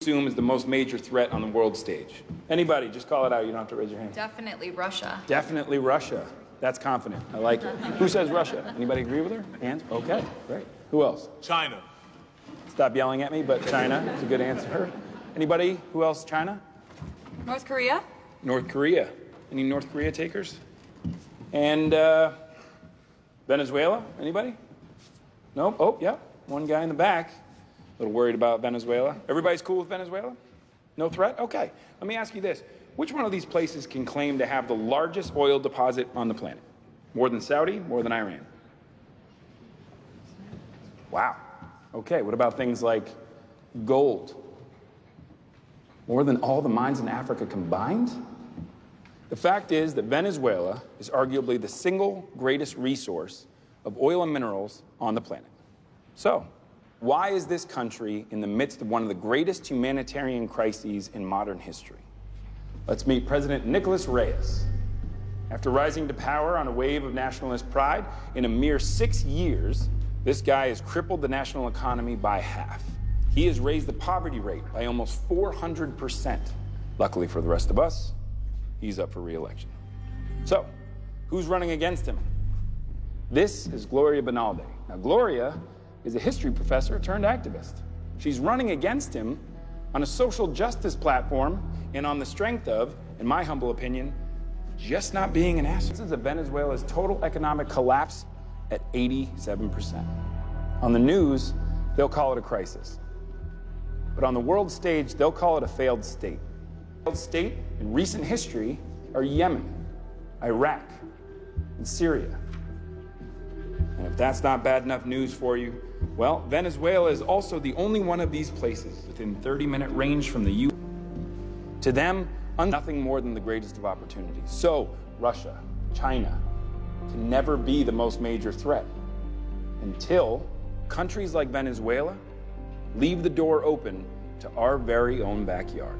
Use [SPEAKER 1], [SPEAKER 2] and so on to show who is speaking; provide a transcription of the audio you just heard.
[SPEAKER 1] assume is the most major threat on the world stage? Anybody, just call it out. You don't have to raise your hand.
[SPEAKER 2] Definitely Russia.
[SPEAKER 1] Definitely Russia. That's confident. I like it. Who says Russia? Anybody agree with her? Hands? Okay, great. Who else?
[SPEAKER 3] China.
[SPEAKER 1] Stop yelling at me, but China is a good answer. Anybody? Who else? China?
[SPEAKER 2] North Korea?
[SPEAKER 1] North Korea. Any North Korea takers? And Venezuela? Anybody? Nope. Oh, yeah. One guy in the back. A little worried about Venezuela. Everybody's cool with Venezuela? No threat? Okay. Let me ask you this. Which one of these places can claim to have the largest oil deposit on the planet? More than Saudi? More than Iran? Wow. Okay, what about things like gold? More than all the mines in Africa combined? The fact is that Venezuela is arguably the single greatest resource of oil and minerals on the planet. So, why is this country in the midst of one of the greatest humanitarian crises in modern history? Let's meet President Nicolas Reyes. After rising to power on a wave of nationalist pride, in a mere 6 years, this guy has crippled the national economy by half. He has raised the poverty rate by almost 400%. Luckily for the rest of us, he's up for re-election. So, who's running against him? This is Gloria Bonalde. Now, Gloria is a history professor turned activist. She's running against him on a social justice platform and on the strength of, in my humble opinion, just not being an asshole. This is Venezuela's total economic collapse at 87%. On the news, they'll call it a crisis. But on the world stage, they'll call it a failed state. Failed state in recent history are Yemen, Iraq, and Syria. And if that's not bad enough news for you, well, Venezuela is also the only one of these places within 30-minute range from the U.S. To them, nothing more than the greatest of opportunities. So, Russia, China, can never be the most major threat until countries like Venezuela leave the door open to our very own backyard.